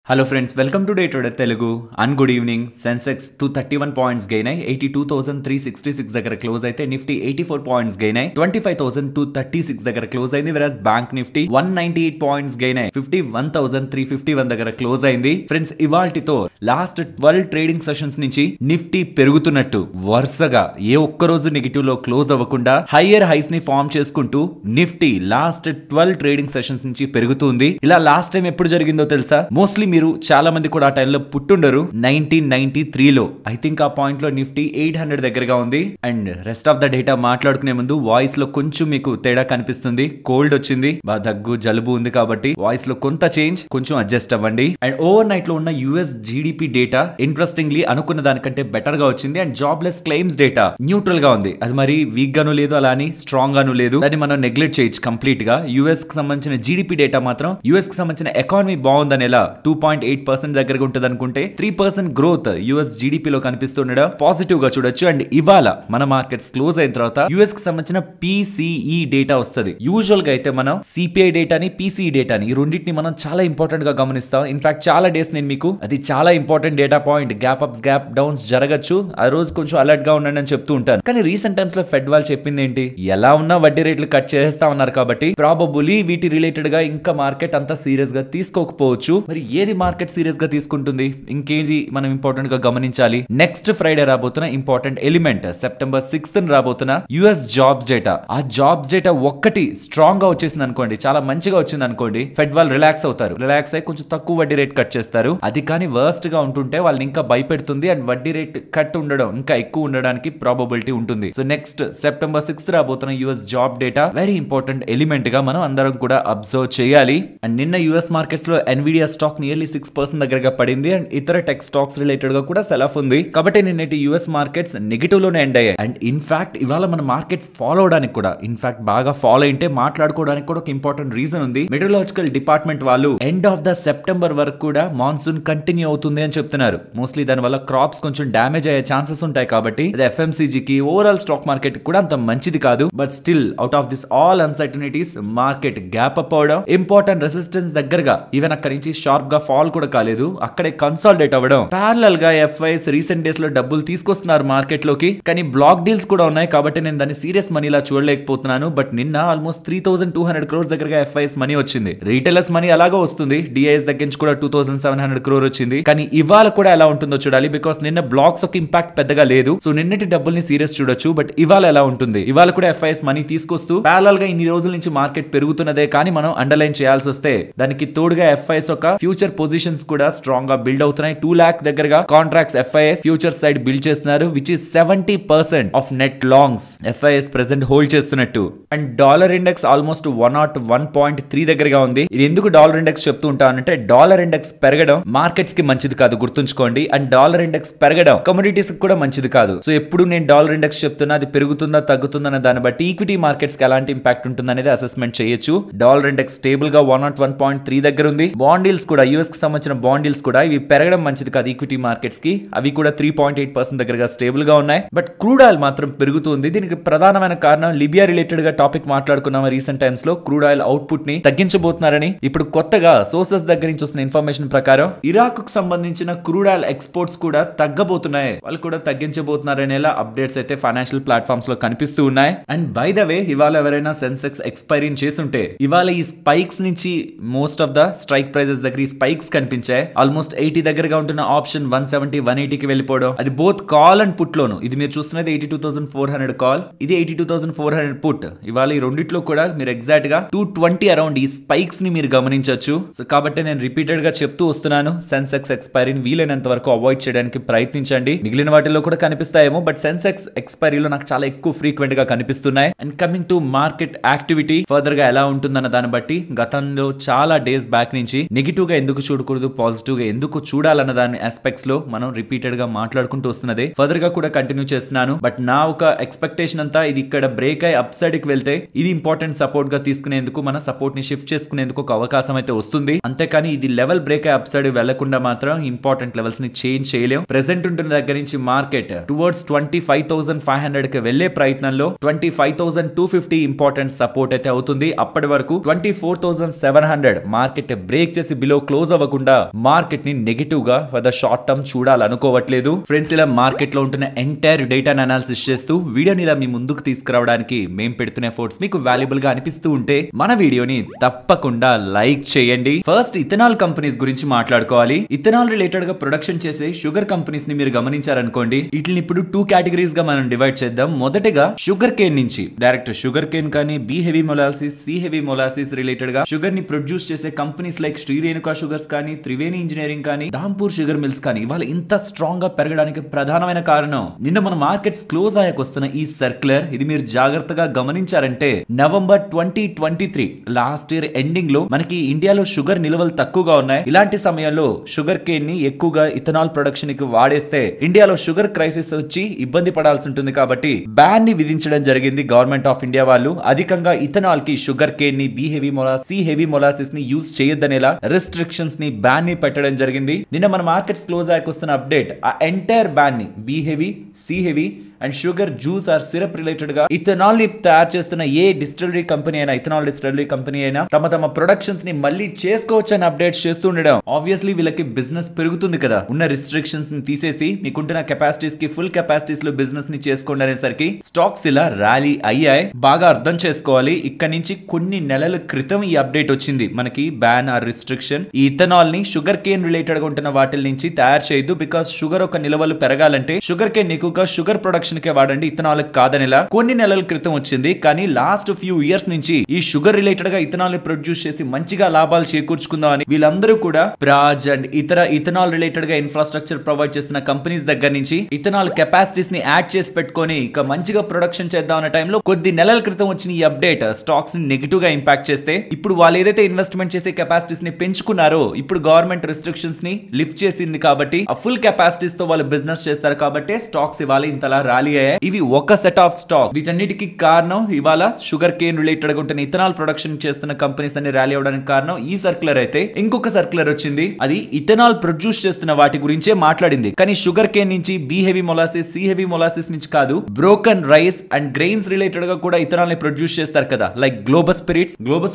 Hello friends, welcome to Day Trader Telugu and good evening. Sensex 231 points gain అయ్యి 82,366 దగ్గర close అయితే Nifty 84 points gain అయ్యి 25,236 దగ్గర close అయింది. వెరస్ బ్యాంక్ నిఫ్టీ 198 పాయింట్స్ గెయిన్ అయ్యి 51,351 దగ్గర క్లోజ్ అయింది. ఫ్రెండ్స్, ఇవాల్టితో లాస్ట్ 12 ట్రేడింగ్ సెషన్స్ నుంచి నిఫ్టీ పెరుగుతున్నట్టు వరుసగా ఏ ఒక్క రోజు నెగటివ్ లో క్లోజ్ అవ్వకుండా హైయర్ హైస్ ని ఫామ్ చేసుకుంటూ నిఫ్టీ లాస్ట్ 12 ట్రేడింగ్ సెషన్స్ నుంచి పెరుగుతుంది. ఇలా లాస్ట్ టైం ఎప్పుడు జరిగిందో తెలుసా? మోస్ట్లీ మీరు చాలా మంది కూడా ఆ టైంలో పుట్టుండరు. 1993 లో ఐ థింక్ ఆ పాయింట్ లో నిఫ్టీ 800 దగ్గరగా ఉంది. And rest of the data మాట్లాడుకునే ముందు వాయిస్ లో కొంచెం మీకు తేడా కనిపిస్తుంది. కోల్డ్ వచ్చింది, దగ్గు జలుబు ఉంది కాబట్టి వాయిస్ లో కొంత చేంజ్, కొంచెం అడ్జస్ట్ అవ్వండి. అండ్ ఓవర్ నైట్ లో ఉన్న యుఎస్ జీడిపి డేటా ఇంట్రెస్టింగ్లీ అనుకున్న దానికంటే బెటర్ గా వచ్చింది. And jobless claims data neutral గా ఉంది. అది మరి వీక్ గాను లేదు, అలా అని స్ట్రాంగ్ గాను లేదు. దాన్ని మనం నెగ్లెక్ట్ చేయొచ్చు కంప్లీట్ గా. యుఎస్ కి సంబంధించిన జీడిపి డేటా మాత్రం యుఎస్ కి సంబంధించిన ఎకానమీ బాగుందని ఎలా 2.8% దగ్గరగా ఉంటుంది అనుకుంటే 3% గ్రోత్ యుఎస్ జీడిపిలో కనిపిస్తుండడం పాజిటివ్ గా చూడొచ్చు. అండ్ ఇవాళ మన మార్కెట్స్ క్లోజ్ అయిన తర్వాత యుఎస్ కి సంబంధించిన పీసీఈ డేటా వస్తుంది. యూజువల్ గా అయితే మనం సిపిఐ డేటాని, పీసీఈ డేటాని, ఈ రెండింటిని మనం చాలా ఇంపార్టెంట్ గా గమనిస్తాం. ఇన్ఫాక్ట్ చాలా డేస్ నేను మీకు అది చాలా important data point, gap apps gap downs జరగచ్చు, ఆ రోజు కొంచెం అలర్ట్ గా ఉండండి అని చెప్తూ ఉంటాను. కానీ రీసెంట్ టైమ్స్ లో ఫెడ్ వాళ్ళు చెప్పింది ఏంటి? ఎలా ఉన్నా వడ్డీ రేట్లు కట్ చేస్తా ఉన్నారు కాబట్టి ప్రాబబులీ వీటి రిలేటెడ్ గా ఇంకా మార్కెట్ అంతా సీరియస్ గా తీసుకోకపోవచ్చు. మరి ఏది మార్కెట్ సీరియస్ గా తీసుకుంటుంది, ఇంకేది మనం ఇంపార్టెంట్ గా గమనించాలి? నెక్స్ట్ ఫ్రైడే రాబోతున్న ఇంపార్టెంట్ ఎలిమెంట్, సెప్టెంబర్ 6th రాబోతున్న యుఎస్ జాబ్స్ డేటా. ఆ జాబ్స్ డేటా ఒక్కటి స్ట్రాంగ్ గా వచ్చేసింది అనుకోండి, చాలా మంచిగా వచ్చింది అనుకోండి, ఫెడ్ వాళ్ళు రిలాక్స్ అవుతారు. రిలాక్స్ అయ్యి కొంచెం తక్కువ వడ్డీ రేట్ కట్ చేస్తారు. అది కానీ వర్స్ట్ గా ఉంటుంటే వాళ్ళని ఇంకా భయపెడుతుంది. అండ్ వడ్డీ రేట్ కట్ ఉండడం ఇంకా ఎక్కువ ఉండడానికి ప్రాబబిలిటీ ఉంటుంది. సో నెక్స్ట్ సెప్టెంబర్ 6th రాబోతున్న US job data very important element గా మనం అందరం కూడా అబ్జర్వ్ చేయాలి. అండ్ నిన్న యుఎస్ మార్కెట్స్ లో ఎన్విడియా స్టాక్ నియర్లీ 6% దగ్గరగా పడింది. అండ్ ఇతర టెక్ స్టాక్స్ రిలేటెడ్ గా కూడా సెల్ ఆఫ్ ఉంది. కాబట్టి నిన్నటి యుఎస్ మార్కెట్స్ నెగటివ్ లోనే ఎండ్ అయ్యాయి. అండ్ ఇన్ఫాక్ట్ ఇవాళ మన మార్కెట్స్ ఫాలో అవడానికి కూడా, ఇన్ఫాక్ట్ బాగా ఫాలో అయితే మాట్లాడుకోవడానికి కూడా ఒక ఇంపార్టెంట్ రీజన్ ఉంది. మెటీరియలాజికల్ డిపార్ట్మెంట్ వాళ్ళు ఎండ్ ఆఫ్ ద సెప్టెంబర్ వరకు కూడా మాన్సూన్ కంటిన్యూ అవుతుంది అని చెప్తున్నారు. మోస్ట్లీ దాని వల్ల క్రాప్స్ కొంచెం డ్యామేజ్ అయ్యే ఛాన్సెస్ ఉంటాయి. కాబట్టి అది ఎఫ్ఎంసీజీకి, ఓవరాల్ స్టాక్ మార్కెట్ కూడా అంత మంచిది కాదు. But still out of this all uncertainties market gap up అవడం, ఇంపార్టెంట్ రెసిస్టెన్స్ దగ్గరగా ఈవెన్ అక్కడి నుంచి షార్ప్ గా ఫాల్ కూడా కాలేదు, అక్కడే కన్సాలిడేట్ అవ్వడం. ప్యారలల్ గా ఎఫ్ఐఎస్ రీసెంట్ డేస్ లో డబ్బులు తీసుకొస్తున్నారు మార్కెట్ లోకి, కానీ బ్లాక్ డీల్స్ కూడా ఉన్నాయి. కాబట్టి నేను దాన్ని సీరియస్ మనీలా చూడలేకపోతున్నాను. బట్ నిన్న ఆల్మోస్ట్ 3,200 crores దగ్గరగా ఎఫ్ఐఎస్ మనీ వచ్చింది. రీటైలర్స్ మనీ అలాగా వస్తుంది. డిఐఎస్ దగ్గర నుంచి కూడా 2,700 crore వచ్చింది. కానీ ఇవాళ కూడా ఎలా ఉంటుందో చూడాలి. బికాస్ నిన్న బ్లాక్స్ ఒక ఇంపాక్ట్ పెద్దగా లేదు. సో నిన్నటి డబ్బుల్ని సీరియస్ చూడొచ్చు. బట్ ఇవాళ ఎలా ఉంటుంది? ఇవాళ కూడా ఎఫ్ఐఎస్ మనీ తీసుకొస్తూ ప్యారలల్ గా ఇన్ని రోజుల నుంచి మార్కెట్ పెరుగుతున్నదే కానీ మనం అండర్లైన్ చేయాల్సి వస్తే దానికి తోడుగా ఎఫ్ఐఎస్ ఒక ఫ్యూచర్ పొజిషన్స్ కూడా స్ట్రాంగ్ గా బిల్డ్ అవుతున్నాయి. 2 lakh దగ్గరగా contracts FIIs future side build చేస్తున్నారు, which is 70% of net longs FIIs present hold చేస్తున్నట్టు. అండ్ డాలర్ ఇండెక్స్ ఆల్మోస్ట్ 101.3 దగ్గరగా ఉంది. ఇది ఎందుకు డాలర్ ఇండెక్స్ చెప్తూ ఉంటానంటే, డాలర్ ఇండెక్స్ పెరగడం మార్కెట్స్ కి మంచిది కాదు, గుర్తుంచుకోండి. అండ్ డాలర్ ఇండెక్స్ పెరగడం కమోడిటీస్ కి కూడా మంచిది కాదు. సో ఎప్పుడు నేను డాలర్ ఇండెక్స్ చెప్తున్నా అది పెరుగుతుందా తగ్గుతుందా అనే దాన్ని బట్టి ఈక్విటీ మార్కెట్స్ కి ఎలాంటి ఇంపాక్ట్ ఉంటుంది అనేది అసెస్మెంట్ చేయొచ్చు. డాలర్ ఇండెక్స్ స్టేబుల్ గా 101.3 దగ్గర ఉంది. బాండ్ డీల్స్ కూడా, యుఎస్ కి సంబంధించిన బాండ్ డీల్స్ కూడా ఇవి పెరగడం మంచిది కాదు ఈక్విటీ మార్కెట్స్ కి. అవి కూడా 3.8% దగ్గరగా స్టేబుల్ గా ఉన్నాయి. బట్ క్రూడ్ ఆయిల్ మాత్రం పెరుగుతుంది. దీనికి ప్రధానమైన కారణం లిబియా రిలేటెడ్ గా టాపిక్ మాట్లాడుకున్నాము రీసెంట్ టైమ్స్ లో. క్రూడ్ ఆయిల్ అవుట్పుట్ ని తగ్గించబోతున్నారని ఇప్పుడు కొత్తగా సోర్సెస్ దగ్గర నుంచి వస్తున్న ఇన్ఫర్మేషన్ ప్రకారం ఇరాక్ కు సంబంధించిన క్రూడ్ ఆయిల్ ఎక్స్పోర్ట్స్ కూడా తగ్గబోతున్నాయి. వాళ్ళు కూడా తగ్గించబోతున్నారనే అప్డేట్స్ అయితే ఫైనాన్షియల్ ప్లాట్ఫామ్స్ లో కనిపిస్తూ ఉన్నాయి. అండ్ బై ద వే, ఇవాళ ఎవరైనా సెన్సెక్స్ ఎక్స్పైరీ చేస్తుంటే ఇవాళ ఈ స్పైక్స్ నుంచి most of the strike prices దగ్గర ఈ స్పైక్స్ కనిపించాయి. ఆల్మోస్ట్ 80 దగ్గరగా ఉంటున్న ఆప్షన్ 170, 180కి వెళ్ళిపోవడం. అది బోత్ కాల్ అండ్ పుట్ లోను. ఇది మీరు చూస్తున్నది 82,400 కాల్, ఇది 82,400 పుట్. ఇవాళ ఈ రెండిట్లో కూడా మీరు ఎగ్జాక్ట్ గా 220 అరౌండ్ ఈ స్పైక్స్ ని మీరు గమనించవచ్చు. సో కాబట్టి నేను రిపీటెడ్ గా చెప్తూ వస్తున్నాను, సెన్సెక్స్ ఎక్స్పైరీని వీలైనంత వరకు అవాయిడ్ చేయడానికి ప్రయత్నించండి. మిగిలిన వాటిలో కూడా కనిపిస్తాయేమో, బట్ సెన్సెక్స్ ఎక్స్పైరీలో నాకు చాలా ఎక్కువ ఫ్రీక్వెంట్ గా కనిపిస్తున్నాయి. And coming to market activity further గా ఎలా ఉంటుందన్న దాన్ని బట్టి గతంలో చాలా డేస్ బ్యాక్ నుంచి నెగిటివ్ గా ఎందుకు చూడకూడదు, పాజిటివ్ గా ఎందుకు చూడాలన్న దాని ఆస్పెక్ట్స్ లో మనం రిపీటెడ్ గా మాట్లాడుకుంటూ వస్తున్నదే ఫర్దర్ గా కూడా కంటిన్యూ చేస్తున్నాను. బట్ నా ఒక ఎక్స్పెక్టేషన్ అంతా ఇది ఇక్కడ బ్రేక్ అయి అప్ సైడ్ కి వెళ్తే ఇది ఇంపార్టెంట్ సపోర్ట్ గా తీసుకునేందుకు, మన సపోర్ట్ ని షిఫ్ట్ చేసుకునేందుకు ఒక అవకాశం అయితే వస్తుంది. అంతేకాని ఇది లెవెల్ బ్రేక్ అయి అప్ సైడ్ వెళ్లకుండా మాత్రం ఇంపార్టెంట్ లెవెల్స్ ని చేంజ్ చేయలేం. ప్రెసెంట్ ఉంటున్న దగ్గర నుంచి మార్కెట్ టువర్డ్స్ 25,500 కి వెళ్లే ప్రయత్నంలో 25,250 ఇంపార్టెంట్ సపోర్ట్ అయితే అవుతుంది. అప్పటి వరకు 24,700 మార్కెట్ బ్రేక్ చేసి బిలో క్లోజ్ క్లోజ్ అవ్వకుండా మార్కెట్ ని నెగటివ్ గా ఫర్ ద షార్ట్ టర్మ్ చూడాలనుకోవట్లేదు. ఫ్రెండ్స్, ఇలా మార్కెట్ లో ఉంటున్న ఎంటైర్ డేటాను అనాలిసిస్ చేస్తూ వీడియోని ఇలా మీ ముందుకు తీసుకురావడానికి మేము పెడుతున్న ఎఫర్ట్స్ మీకు వాల్యుబుల్ గా అనిపిస్తూ ఉంటే మన వీడియోని తప్పకుండా లైక్ చేయండి. ఫస్ట్ ఇథనాల్ కంపెనీస్ గురించి మాట్లాడుకోవాలి. ఇథనాల్ రిలేటెడ్ గా ప్రొడక్షన్ చేసే షుగర్ కంపెనీస్ ని మీరు గమనించారనుకోండి, వీటిని ఇప్పుడు 2 కేటగిరీస్ గా మనం డివైడ్ చేద్దాం. మొదటగా షుగర్ కేన్ నుంచి డైరెక్ట్ షుగర్ కేన్ కానీ B heavy molasses, C heavy molasses related గా షుగర్ ని ప్రొడ్యూస్ చేసే companies like Shri Renuka Sugars కానీ, త్రివేణి ఇంజనీరింగ్ కానీ, ధాంపూర్ షుగర్ మిల్స్ కానీ ఇవాళ ఇంత స్ట్రాంగ్ గా పెరగడానికి ప్రధానమైన కారణం నిన్న మన మార్కెట్స్ క్లోజ్ అయ్యాక వస్తున్న ఈ సర్క్యులర్. ఇది మీరు జాగ్రత్తగా గమనించారంటే నవంబర్ 2023 లాస్ట్ ఇయర్ ఎండింగ్ లో మనకి ఇండియాలో షుగర్ నిల్వలు తక్కువగా ఉన్నాయి. ఇలాంటి సమయంలో షుగర్ కేన్ ని ఎక్కువగా ఇథనాల్ ప్రొడక్షన్ కి వాడేస్తే ఇండియాలో షుగర్ క్రైసిస్ వచ్చి ఇబ్బంది పడాల్సి ఉంటుంది. కాబట్టి బ్యాన్ ని విధించడం జరిగింది గవర్నమెంట్ ఆఫ్ ఇండియా వాళ్ళు. అధికంగా ఇథనాల్ కి షుగర్ కేన్ ని B heavy molasses, C heavy molasses ని యూజ్ చేయొద్దనేలా రెస్ట్రిక్షన్స్ ని బ్యాన్ ని పెట్టడం జరిగింది. నిన్న మన మార్కెట్స్ క్లోజ్ అయ్యాక వస్తున్న అప్డేట్ ఆ ఎంటైర్ బ్యాన్ ని B heavy, C heavy and sugar juice or syrup related గా ఇథనాల్ ని తయారు చేస్తున్న ఏ డిస్టిలరీ కంపెనీ అయినా, ఇథనాల్ డిస్టిలరీ కంపెనీ అయినా తమ ప్రొడక్షన్స్ ని మళ్ళీ చేసుకోవచ్చు అని అప్డేట్స్ చేస్తూ ఉండడం. ఆబ్వియస్లీ వీళ్ళకి బిజినెస్ పెరుగుతుంది కదా. ఉన్న రిస్ట్రిక్షన్స్ ని తీసేసి మీకుంటున్న కెపాసిటీస్ కి ఫుల్ కెపాసిటీస్ లో బిజినెస్ ని చేసుకోండి అనేసరికి స్టాక్స్ ఇలా ర్యాలీ అయ్యాయి. బాగా అర్థం చేసుకోవాలి. ఇక్కడ నుంచి కొన్ని నెలల క్రితం ఈ అప్డేట్ వచ్చింది మనకి, బ్యాన్ ఆర్ రిస్ట్రిక్షన్. ఈ ఇథనాల్ ని షుగర్ కేన్ రిలేటెడ్ గా ఉంటున్న వాటి నుంచి తయారు చేయొద్దు. బికాస్ షుగర్ ఒక నిల్వలు పెరగాలంటే షుగర్ కేన్ ఎక్కువగా షుగర్ ప్రొడక్షన్ కే వాడండి, ఇథనాల్ కాదనేలా కొన్ని నెలల క్రితం వచ్చింది. కానీ లాస్ట్ ఫ్యూ ఇయర్స్ నుంచి ఈ షుగర్ రిలేటెడ్ గా ఇథనాల్ ని ప్రొడ్యూస్ చేసి మంచిగా లాభాలు చేకూర్చుకుందాం అని వీళ్ళందరూ కూడా బ్రాజ్ అండ్ ఇతర ఇథనాల్ రిలేటెడ్ గా ఇన్ఫ్రాస్ట్రక్చర్ ప్రొవైడ్ చేస్తున్న కంపెనీస్ దగ్గర నుంచి ఇథనాల్ కెపాసిటీస్ ని యాడ్ చేసి పెట్టుకొని ఇక మంచిగా ప్రొడక్షన్ చేద్దాం అనే టైంలో కొద్ది నెలల క్రితం వచ్చిన ఈ అప్డేట్ స్టాక్స్ ని నెగిటివ్ గా ఇంపాక్ట్ చేస్తే ఇప్పుడు వాళ్ళు ఏదైతే ఇన్వెస్ట్మెంట్ చేసే కెపాసిటీస్ ని పెంచుకున్నారో ఇప్పుడు గవర్నమెంట్ రిస్ట్రిక్షన్స్ ని లిఫ్ట్ చేసింది కాబట్టి ఆ ఫుల్ కెపాసిటీస్ తో వాళ్ళు బిజినెస్ చేస్తారు కాబట్టి స్టాక్స్ ఇవాళ ఇంతలా ర్యాలీ అయ్యాయి. ఇవి ఒక సెట్ ఆఫ్ స్టాక్. వీటన్నిటికి కారణం ఇవాళ షుగర్ కేన్ రిలేటెడ్ గా ఉంటున్న ఇథనాల్ ప్రొడక్షన్ చేస్తున్న కంపెనీస్ అన్ని ర్యాలీ అవడానికి కారణం ఈ సర్క్యులర్. అయితే ఇంకొక సర్క్యులర్ వచ్చింది, అది ఇథనాల్ ప్రొడ్యూస్ చేస్తున్న వాటి గురించే మాట్లాడింది. కానీ షుగర్ కేన్ నుంచి B heavy molasses, C heavy molasses నుంచి కాదు, broken rice and grains related గా కూడా ఇథనాల్ ని ప్రొడ్యూస్ చేస్తారు కదా. లైక్ గ్లోబస్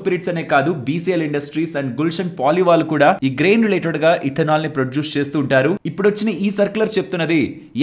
స్పిరిట్స్ అనే కాదు, బీసీఎల్ ఇండస్ట్రీస్ అండ్ గుల్షన్ పాలి వాళ్ళు కూడా ఈ గ్రెయిన్ రిలేటెడ్ గా ఇథనాల్ ని ప్రొడ్యూస్ చేస్తూ ఉంటారు. ఇప్పుడు వచ్చిన ఈ సర్క్యులర్ చెప్తున్నది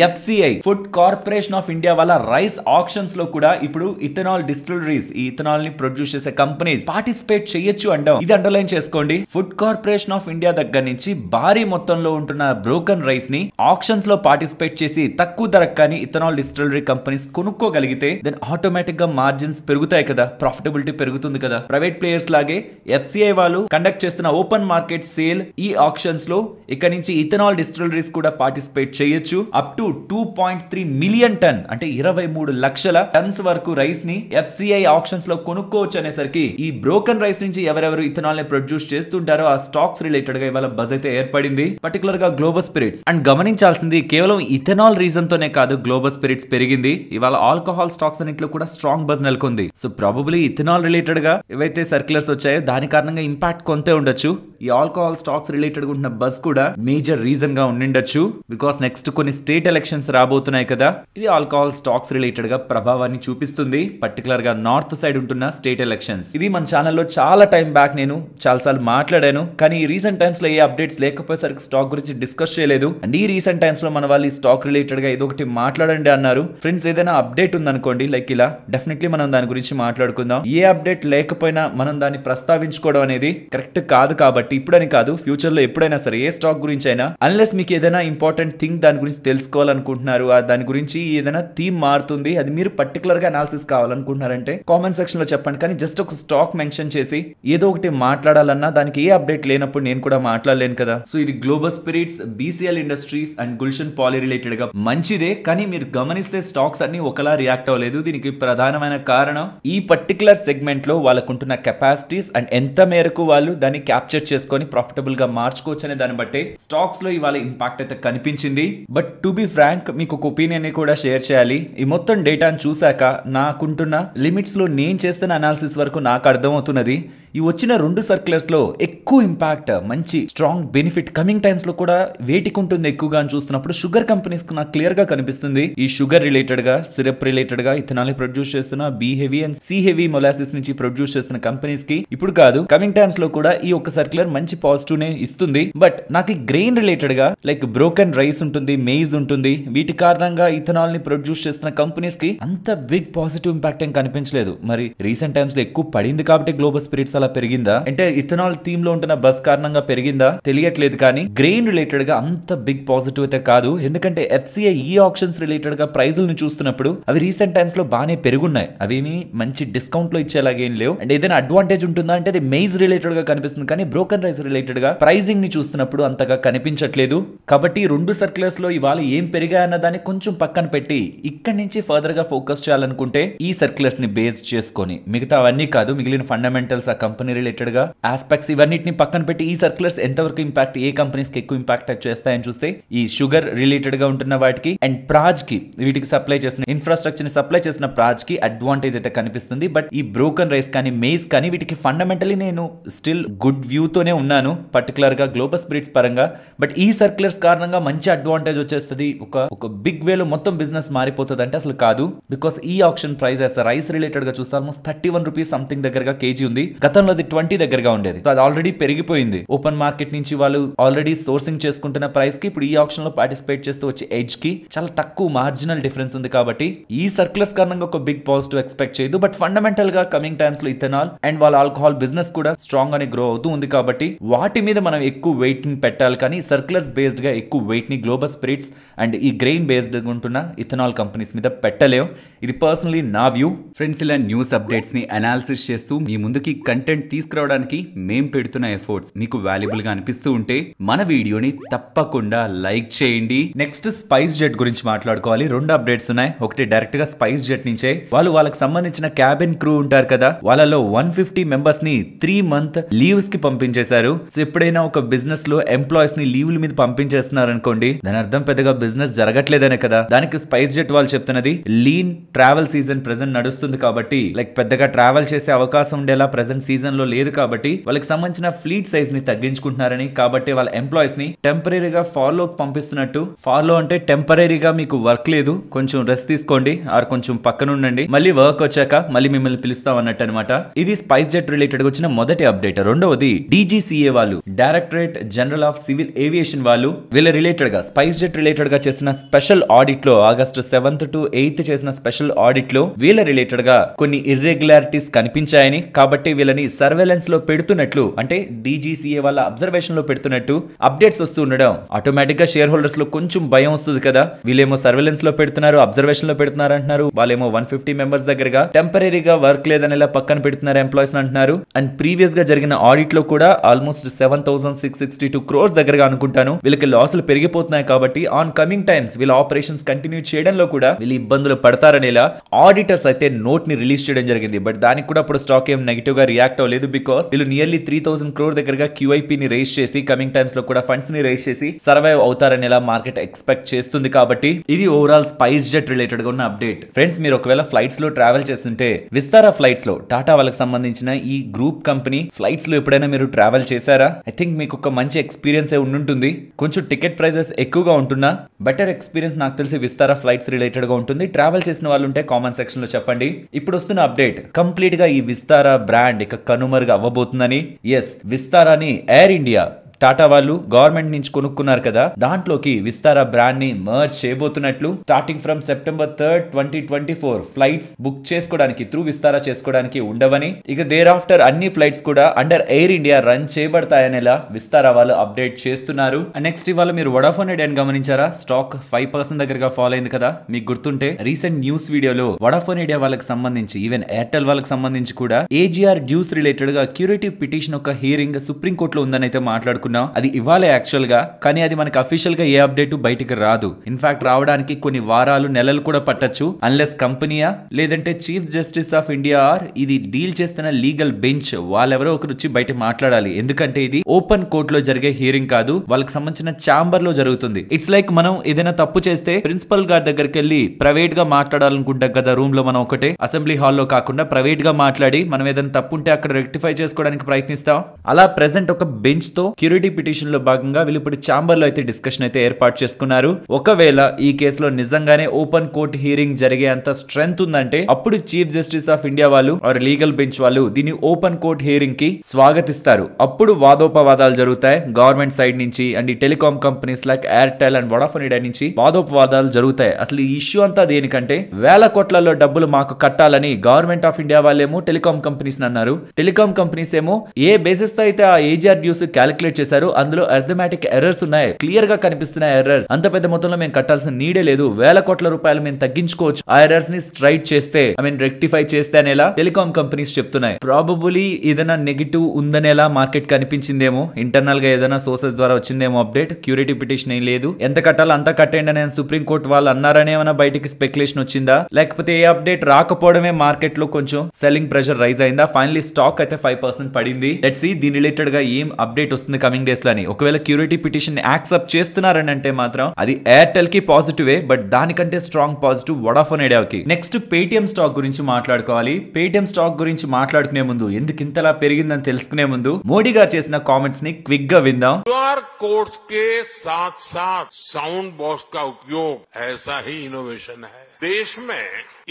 FCI food corporation of India వాళ్ళ రైస్ ఆప్షన్స్ లో కూడా ఇప్పుడు ఇథనాల్ డిస్టిలరీస్, ఈ ఇథనాల్ ని ప్రొడ్యూస్ చేసే కంపెనీస్ పార్టిసిపేట్ చేయొచ్చు అంటాం. ఇది అండర్లైన్ చేసుకోండి. ఫుడ్ కార్పొరేషన్ ఆఫ్ ఇండియా దగ్గర నుంచి భారీ మొత్తంలో ఉంటున్న బ్రోకన్ రైస్ ని ఆప్షన్స్ లో పార్టిసిపేట్ చేసి తక్కువ ధరకు కానీ ఇథనాల్ డిస్టిలరీ కంపెనీస్ కొనుక్కోగలిగితే దెన్ ఆటోమేటిక్ గా మార్జిన్స్ పెరుగుతాయి కదా, ప్రాఫిటబిలిటీ పెరుగుతుంది కదా. ప్రైవేట్ ప్లేయర్స్ లాగే ఎఫ్సిఐ వాళ్ళు కండక్ట్ చేస్తున్న ఓపెన్ మార్కెట్ సేల్ ఈ ఆప్షన్స్ లో ఇక నుంచి ఇథనాల్ డిస్టిలరీస్ కూడా పార్టిసిపేట్ చేయొచ్చు. అప్ టు 2.3 మిలియన్ టన్ అంటే 23 లక్షల టన్స్ వరకు రైస్ ని ఎఫ్సిఐ ఆప్షన్స్ లో కొనుక్కోవచ్చు అనేసరికి ఈ బ్రోకన్ రైస్ నుంచి ఎవరెవరు ఇథనాల్ ని ప్రొడ్యూస్ చేస్తుంటారో ఆ స్టాక్స్ రిలేటెడ్ గా ఇవాళ బజ్ అయితే ఏర్పడింది. పర్టికులర్ గా గ్లోబల్ స్పిరిట్స్. అండ్ గమనించాల్సింది కేవలం ఇథనాల్ రీజన్ తోనే కాదు గ్లోబల్ స్పిరిట్స్ పెరిగింది. ఇవాళ ఆల్కహాల్ స్టాక్స్ అన్నింటిలో కూడా స్ట్రాంగ్ బజ్ నెలకొంది. సో ప్రాబబ్లీ ఇథనాల్ రిలేటెడ్ గా ఏవైతే సర్క్యులర్స్ వచ్చాయో దాని కారణంగా ఇంపాక్ట్ కొంతే ఉండొచ్చు. ఈ ఆల్కహాల్ స్టాక్స్ రిలేటెడ్ గా ఉన్న బజ్ కూడా మేజర్ రీజన్ గా ఉండిండొచ్చు. బికాస్ నెక్స్ట్ కొన్ని స్టేట్ ఎలక్షన్స్ రాబోతున్నాయి కదా, ఇది ఆల్కహాల్ స్టాక్స్ రిలేటెడ్ గా ప్రభావాన్ని చూపిస్తుంది. పర్టికులర్ గా నార్త్ సైడ్ ఉంటున్న స్టేట్ ఎలక్షన్స్. ఇది మన ఛానల్లో చాలా టైం బ్యాక్ నేను చాలాసార్లు మాట్లాడాను. కానీ ఈ రీసెంట్ టైమ్స్ లో ఏ అప్డేట్స్ లేకపోయేసరికి స్టాక్ గురించి డిస్కస్ చేయలేదు. అండ్ ఈ రీసెంట్ టైమ్స్ లో మన వాళ్ళు ఈ స్టాక్ రిలేటెడ్ గా ఏదో ఒకటి మాట్లాడండి అన్నారు. ఫ్రెండ్స్, ఏదైనా అప్డేట్ ఉందనుకోండి లైక్ ఇలా, డెఫినెట్లీ మనం దాని గురించి మాట్లాడుకుందాం. ఏ అప్డేట్ లేకపోయినా మనం దాన్ని ప్రస్తావించుకోవడం అనేది కరెక్ట్ కాదు. కాబట్టి ఇప్పుడని కాదు, ఫ్యూచర్ లో ఎప్పుడైనా సరే ఏ స్టాక్ గురించి అయినా అన్లెస్ మీకు ఏదైనా ఇంపార్టెంట్ థింగ్ దాని గురించి తెలుసుకోవాలనుకుంటున్నారు, దాని గురించి ఏదైనా థీమ్ మారుతుంది, అది మీరు పర్టికులర్ గా అనాలిసిస్ కావాలనుకుంటున్నారంటే కామెంట్ సెక్షన్ లో చెప్పండి. కానీ జస్ట్ ఒక స్టాక్ మెన్షన్ చేసి ఏదో ఒకటి మాట్లాడాలన్నా దానికి ఏ అప్డేట్ లేనప్పుడు నేను కూడా మాట్లాడలేను కదా. సో ఇది global spirits, బీసీఎల్ industries and Gulshan పాలి రిలేటెడ్ గా మంచిదే. కానీ మీరు గమనిస్తే స్టాక్స్ అన్ని ఒకలా రియాక్ట్ అవ్వలేదు. దీనికి ప్రధానమైన కారణం ఈ పర్టికులర్ సెగ్మెంట్ లో వాళ్ళకుంటున్న కెపాసిటీస్ అండ్ ఎంత మేరకు వాళ్ళు దాన్ని క్యాప్చర్ చేసుకొని ప్రాఫిటబుల్ గా మార్చుకోవచ్చు అనే దాన్ని బట్టి స్టాక్స్ లో ఇవాళ ఇంపాక్ట్ అయితే కనిపించింది. బట్ టు బి ఫ్రాంక్ మీకు ఒక ఒపీనియన్ కూడా షేర్ చేయాలి. ఈ మొత్తం డేటాను చూశాక నాకుంటున్న లిమిట్స్ లో నేను చేస్తున్న అనాలిసిస్ వరకు నాకు అర్థమవుతున్నది, ఈ వచ్చిన 2 సర్క్యులర్స్ లో ఎక్కువ ఇంపాక్ట్, మంచి స్ట్రాంగ్ బెనిఫిట్ కమింగ్ టైమ్స్ లో కూడా వేటికి ఉంటుంది ఎక్కువగా అని చూస్తున్నప్పుడు షుగర్ కంపెనీస్ నాకు క్లియర్ గా కనిపిస్తుంది. ఈ షుగర్ రిలేటెడ్ గా, సిరప్ రిలేటెడ్ గా, ఇథనాల్ ప్రొడ్యూస్ చేస్తున్న B heavy and C heavy molasses నుంచి ప్రొడ్యూస్ చేస్తున్న కంపెనీస్ కి ఇప్పుడు కాదు, కమింగ్ టైమ్స్ లో కూడా ఈ ఒక్క సర్క్యులర్ మంచి పాజిటివ్ నే ఇస్తుంది. బట్ నాకు ఈ గ్రెయిన్ రిలేటెడ్ గా లైక్ బ్రోకెన్ రైస్ ఉంటుంది, మెయిజ్ ఉంటుంది, వీటి కారణంగా ఇథనాల్ ని ప్రొడ్యూస్ చేస్తున్న కంపెనీస్ కి అంత బిగ్ పాజిటివ్ ఇంపాక్ట్ ఏం కనిపించలేదు. మరి రీసెంట్ టైమ్స్ లో ఎక్కువ పడింది కాబట్టి గ్లోబల్ స్పిరిట్స్ అలా పెరిగిందా, అంటే ఇథనాల్ థీమ్ లో ఉంటున్న బస్ కారణంగా పెరిగిందా తెలియట్లేదు. కానీ గ్రెయిన్ రిలేటెడ్ గా అంత బిగ్ పాజిటివ్ అయితే కాదు. ఎందుకంటే ఎఫ్సిఐ ఈ ఆప్షన్స్ రిలేటెడ్ గా ప్రైజులను చూస్తున్నప్పుడు అవి రీసెంట్ టైమ్స్ లో బాగానే పెరుగున్నాయి. అవేమి మంచి డిస్కౌంట్ లో ఇచ్చేలాగేం లేవు. అండ్ ఏదైనా అడ్వాంటేజ్ ఉంటుందా అంటే అది మెయిజ్ రిలేటెడ్ గా కనిపిస్తుంది, కానీ బ్రోకెన్ రైస్ రిలేటెడ్ గా ప్రైజింగ్ ని చూస్తున్నప్పుడు అంతగా కనిపించట్లేదు. కాబట్టి 2 సర్క్యులర్స్ లో ఇవాళ ఏం పెరిగాయన్న దాన్ని కొంచెం పక్కన పెట్టి ఇక్కడి నుంచి ఫర్దర్ గా ఫోకస్ చేయాలనుకుంటే ఈ సర్క్యులర్స్ ని బేస్ చేసుకొని, మిగతా అవన్నీ కాదు, మిగిలిన ఫండమెంటల్స్, ఆ కంపెనీ రిలేటెడ్ గా ఆస్పెక్ట్స్ ఇవన్నిటిని పక్కన పెట్టి ఈ సర్క్యులర్స్ ఎంతవరకు ఇంపాక్ట్, ఏ కంపెనీస్ కి ఎక్కువ ఇంపాక్ట్ చేస్తాయని చూస్తే ఈ షుగర్ రిలేటెడ్ గా ఉంటున్న వాటికి అండ్ ప్రాజ్ కి, వీటికి సప్లై చేస్తున్న ఇన్ఫ్రాస్ట్రక్చర్ ని సప్లై చేసిన ప్రాజ్ కి అడ్వాంటేజ్ అయితే కనిపిస్తుంది. బట్ ఈ బ్రోకెన్ రైస్ కానీ, మేజ్ కానీ, వీటికి ఫండమెంటలీ నేను స్టిల్ గుడ్ వ్యూ తోనే ఉన్నాను, పర్టికులర్ గా గ్లోబల్ స్పిరిట్స్ పరంగా. బట్ ఈ సర్క్యులర్స్ కారణంగా మంచి అడ్వాంటేజ్ వచ్చేస్తుంది, ఒక బిగ్ వేలో మొత్తం బిజినెస్ మారిపోతుంది అంటే అసలు కాదు. బికాస్ ఈ ఆప్షన్ ప్రైజెస్ రైస్ రిలేటెడ్ గా చూస్తే ఆల్మోస్ట్ 31 రూపీస్ సంథింగ్ దగ్గరగా కేజీ ఉంది. గతంలో అది 20 దగ్గరగా ఉండేది. సో అది ఆల్రెడీ పెరిగిపోయింది. ఓపెన్ మార్కెట్ నుంచి వాళ్ళు ఆల్రెడీ సోర్సింగ్ చేసుకుంటున్న ప్రైస్ కి ఇప్పుడు ఈ ఆప్షన్ లో పార్టిసిపేట్ చేస్తూ వచ్చే ఎడ్జ్ కి చాలా తక్కువ మార్జినల్ డిఫరెన్స్ ఉంది. కాబట్టి ఈ సర్క్యులర్స్ కారణంగా ఒక బిగ్ పాజిటివ్ ఎక్స్పెక్ట్ చేయదు. బట్ ఫండమెంటల్ గా కమింగ్ టైమ్స్ లో ఇథనాల్ అండ్ వాళ్ళ ఆల్కహాల్ బిజినెస్ కూడా స్ట్రాంగ్ గానే గ్రో అవుతూ ఉంది. కాబట్టి వాటి మీద మనం ఎక్కువ వెయిట్ ని పెట్టాలి. కానీ సర్క్యులర్స్ బేస్డ్ గా ఎక్కువ వెయిట్ ని గ్లోబల్ స్పిరిట్స్ అండ్ ఈ గ్రెయిన్ బేస్డ్ ఉంటున్న ఇథనాల్ కంపెనీస్ మీద పెట్టలేం. ఇది పర్సనలీ నా వ్యూ. ఫ్రెండ్స్, ఇలా న్యూస్ అప్డేట్స్ ని అనాలిసిస్ చేస్తూ మీ ముందుకి కంటెంట్ తీసుకురావడానికి మేం పెడుతున్న ఎఫర్ట్స్ మీకు వాల్యుబుల్ గా అనిపిస్తూ ఉంటే మన వీడియోని తప్పకుండా లైక్ చేయండి. నెక్స్ట్ స్పైస్ జెట్ గురించి మాట్లాడుకోవాలి. 2 అప్డేట్స్ ఉన్నాయి. ఒకటి డైరెక్ట్ గా స్పైస్ జెట్ నుంచే వాళ్ళకి సంబంధించిన క్యాబిన్ క్రూ ఉంటారు కదా, వాళ్ళలో 150 మెంబర్స్ ని 3 మంత్ లీవ్స్ కి పంపించేశారు. సో ఎప్పుడైనా ఒక బిజినెస్ లో ఎంప్లాయీస్ ని లీవ్ల మీద పంపించేస్తున్నారు అనుకోండి, దాని అర్థం పెద్దగా బిజినెస్ జరగట్లేదనే కదా. దానికి స్పైస్ జెట్ వాళ్ళు చెప్తున్నది లీన్ ట్రావెల్ సీజన్ ప్రెజెంట్ నడుస్తుంది కాబట్టి, లైక్ పెద్దగా ట్రావెల్ చేసే అవకాశం ఉండేలా ప్రెజెంట్ సీజన్ లో లేదు కాబట్టి వాళ్ళకి సంబంధించిన ఫ్లీట్ సైజ్ ని తగ్గించుకుంటున్నారని, కాబట్టి వాళ్ళ ఎంప్లాయీస్ ని టెంపరీగా ఫార్లోకి పంపిస్తున్నట్టు. ఫార్లో అంటే టెంపరీగా మీకు వర్క్ లేదు, కొంచెం రెస్ట్ తీసుకోండి ఆర్ కొంచెం పక్కన ఉండండి, మళ్ళీ వర్క్ వచ్చాక మళ్ళీ మిమ్మల్ని పిలుస్తాం అన్నట్టు అనమాట. ఇది స్పైస్ జెట్ రిలేటెడ్ వచ్చిన మొదటి అప్డేట్. రెండవది DGCA వాళ్ళు, directorate general of civil aviation వాళ్ళు, వీళ్ళ రిలేటెడ్ గా స్పైస్ జెట్ రిలేటెడ్ గా చేసిన స్పెషల్ ఆడిట్ లో ఆగస్టు 7th to 8th చేసిన స్పెషల్ ఆడిట్ లో వీళ్ళ రిలేటెడ్ గా కొన్ని ఇర్రెగ్యులారిటీస్ కనిపించాయని, కాబట్టి వీళ్ళని సర్వేలెన్స్ లో పెడుతున్నట్లు, అంటే DGCA వాళ్ళ అబ్జర్వేషన్ లో పెడుతున్నట్టు అప్డేట్స్ వస్తూ ఉండడం ఆటోమేటిక్ గా షేర్ హోల్డర్స్ లో కొంచెం భయం వస్తుంది కదా. వీళ్ళేమో సర్వేలెన్స్ లో పెడుతున్నారు, అబ్జర్వేషన్ లో పెడుతున్నారు అంటున్నారు, వాళ్ళేమో 150 మెంబర్స్ దగ్గరగా టెంపరీగా వర్క్ లేదనేలా పక్కన పెడుతున్నారు ఎంప్లాయీస్ అంటున్నారు. అండ్ ప్రీవియస్ గా జరిగిన ఆడిట్ లో కూడా ఆల్మోస్ట్ 7,662 crores దగ్గరగా అనుకుంటాను వీళ్ళకి లాసులు పెరిగిపోతున్నాయి. కాబట్టి ఆన్ కమింగ్ టైమ్స్ వీళ్ళ ఆపరేషన్స్ కంటిన్యూ చేయడంలో కూడా వీళ్ళు ఇబ్బందులు పడతారనేలా ఆడిటర్స్ అయితే నోట్ ని రిలీజ్ చేయడం జరిగింది. బట్ దానికి కూడా ఇప్పుడు స్టాక్ ఏం నెగిటివ్ గా రియాక్ట్ అవ్వలేదు. బికాస్ వీళ్ళు నియర్లీ 3,000 crore దగ్గరగా QIP ని రేస్ చేసి కమింగ్ టైమ్స్ లో కూడా ఫండ్స్ ని రేస్ చేసి సర్వైవ్ అవుతారనేలా మార్కెట్ ఎక్స్పెక్ట్ చేస్తుంది. కాబట్టి ఇది ఓవరాల్ స్పైస్ జెట్ రిలేటెడ్ గా ఉన్న అప్డేట్. ఫ్రెండ్స్, మీరు ఒకవేళ ఫ్లైట్స్ లో ట్రావెల్ చేస్తుంటే విస్తారా ఫ్లైట్స్ లో టాటా వాళ్ళకి సంబంధించిన ఈ గ్రూప్ కంపెనీ ఫ్లైట్స్ లో ఎప్పుడైనా మీరు ట్రావెల్ చేశారా? ఐ థింక్ మీకు ఒక మంచి ఎక్స్పీరియన్స్ ఉండుంటుంది. కొంచెం టికెట్ ప్రైజెస్ ఎక్కువగా ఉంటున్నా బెటర్ ఎక్స్పీరియన్స్ నాకు తెలిసి విస్తారా ఫ్లైట్స్ రిలేటెడ్ గా ఉంటుంది. ట్రావెల్ చేసిన వాళ్ళు ఉంటే కామెంట్ సెక్షన్ లో చెప్పండి. ఇప్పుడు వస్తున్న అప్డేట్ కంప్లీట్ గా ఈ విస్తారా బ్రాండ్ ఇక కనుమరుగు అవ్వబోతుందని. ఎస్, విస్తారాని ఎయిర్ ఇండియా టాటా వాళ్ళు గవర్నమెంట్ నుంచి కొనుక్కున్నారు కదా, దాంట్లోకి విస్తారా బ్రాండ్ ని మర్జ్ చేయబోతున్నట్లు starting from September 3rd, 2024 flights book చేసుకోవడానికి త్రూ విస్తారా చేసుకోవడానికి ఉండవని, ఇక దేర్ ఆఫ్టర్ అన్ని ఫ్లైట్స్ కూడా అండర్ ఎయిర్ ఇండియా రన్ చేయబడతాయనేలా విస్తారా వాళ్ళు అప్డేట్ చేస్తున్నారు. నెక్స్ట్ ఇవాళ మీరు వడాఫోన్ ఐడియాని గమనించారా? స్టాక్ 5% దగ్గరగా ఫాలో అయింది కదా. మీకు గుర్తుంటే రీసెంట్ న్యూస్ వీడియోలో వడాఫోన్ ఐడియా వాళ్ళకి సంబంధించి ఈవెన్ ఎయిర్టెల్ వాళ్ళకి సంబంధించి కూడా AGR డ్యూస్ రిలేటెడ్ గా క్యూరేటివ్ పిటిషన్ ఒక హియరింగ్ సుప్రీం కోర్టులో ఉందని అయితే మాట్లాడుకున్నారు. అనుకున్నాం. అది ఇవ్వాలి యాక్చువల్ గా, కానీ అది మనకి అఫీషియల్ గా ఏ అప్డేట్ బయటికి రాదు. ఇన్ఫాక్ట్ రావడానికి కొన్ని వారాలు నెలలు కూడా పట్టొచ్చు, అన్లెస్ కంపెనీయా లేదంటే chief justice of India or ఇది డీల్ చేస్తున్న లీగల్ బెంచ్ వాళ్ళెవరో ఒకరు వచ్చి బయట మాట్లాడాలి. ఎందుకంటే ఇది ఓపెన్ కోర్ట్ లో జరిగే హియరింగ్ కాదు, వాళ్ళకి సంబంధించిన ఛాంబర్ లో జరుగుతుంది. ఇట్స్ లైక్ మనం ఏదైనా తప్పు చేస్తే ప్రిన్సిపల్ గారి దగ్గరికి వెళ్ళి ప్రైవేట్ గా మాట్లాడాలనుకుంటాం కదా, రూమ్ లో మనం ఒకటే, అసెంబ్లీ హాల్లో కాకుండా ప్రైవేట్ గా మాట్లాడి మనం ఏదైనా తప్పు ఉంటే అక్కడ రెక్టిఫై చేసుకోవడానికి ప్రయత్నిస్తాం. అలా ప్రెసెంట్ ఒక బెంచ్ తో క్యూరిటీ పిటిషన్ లో భాగంగా వీళ్ళు ఇప్పుడు ఛాంబర్ లో అయితే డిస్కషన్ అయితే ఏర్పాటు చేసుకున్నారు. ఒకవేళ ఈ కేసులో నిజంగానే ఓపెన్ కోర్ట్ హియరింగ్ జరిగే అంత స్ట్రెంత్ ఉందంటే అప్పుడు చీఫ్ జస్టిస్ ఆఫ్ ఇండియా వాళ్ళు ఆర్ లీగల్ బెంచ్ వాళ్ళు దీన్ని ఓపెన్ కోర్ట్ హియరింగ్ కి స్వాగతిస్తారు. అప్పుడు వాదోపవాదాలు జరుగుతాయి గవర్నమెంట్ సైడ్ నుంచి అండ్ ఈ telecom companies like Airtel and Vodafone India నుంచి వాదోపవాదాలు జరుగుతాయి. అసలు ఈ ఇష్యూ అంతా దేనికంటే వేల కోట్లలో డబ్బులు మాకు కట్టాలని గవర్నమెంట్ ఆఫ్ ఇండియా వాళ్ళేమో టెలికాం కంపెనీస్ అన్నారు. టెలికాం కంపెనీస్ ఏమో ఏ బేసిస్ తో అయితే ఆ ఏజీఆర్ డ్యూస్ క్యాలిక్యులేట్ చేశారు అందులో అర్థమెటిక్ ఎర్రర్స్ ఉన్నాయి, క్లియర్ గా కనిపిస్తున్నాయి ఎర్రర్స్. అంత పెద్ద మొత్తంలో మేము కట్టాల్సిన నీడే లేదు, వేల కోట్ల రూపాయలు మేము తగ్గించుకోవచ్చు ఆ ఎర్రర్స్ ని స్ట్రైట్ చేస్తే, రెక్టిఫై చేస్తే అనేలా టెలికాం కంపెనీస్ చెప్తున్నాయి. ప్రాబబులీ ఏదైనా నెగిటివ్ ఉందనేలా మార్కెట్ కనిపించిందేమో, ఇంటర్నల్ గా ఏదైనా సోర్సెస్ ద్వారా వచ్చిందేమో అప్డేట్. క్యూరిటీ పిటిషన్ ఏం లేదు, ఎంత కట్టాలో అంత కట్టండి అని సుప్రీం కోర్టు వాళ్ళు అన్నారనే ఏమైనా బయటికి స్పెక్యులేషన్ వచ్చిందా, లేకపోతే ఏ అప్డేట్ రాకపోవడమే మార్కెట్ లో కొంచెం సెల్లింగ్ ప్రెషర్ రైజ్ అయిందా? ఫైనలీ స్టాక్ అయితే 5% పడింది. లెట్స్ సీ దీని రిలేటెడ్ గా ఏం అప్డేట్ వస్తుంది కమింగ్ డేస్ లో అని. ఒకవేళ క్యూరిటీ పిటిషన్ యాక్సెప్ట్ చేస్తున్నారని అంటే మాత్రం అది ఎయిర్టెల్ కి పాజిటివే, బట్ దానికంటే స్ట్రాంగ్ పాజిటివ్ వోడాఫోన్ ఐడియాకి. నెక్స్ట్ పేటిఎం స్టాక్ గురించి మాట్లాడుకోవాలి. పేటిఎం స్టాక్ గురించి మాట్లాడుకునే ముందు, ఎందుకు ఇంతలా పెరిగిందని తెలుసుకునే ముందు మోడీ గారు చేసిన కామెంట్స్ ని క్విక్ గా విందాం. QR कोड्स के साथ साथ साउंड बॉक्स का उपयोग ऐसा ही इनोवेशन है. देश में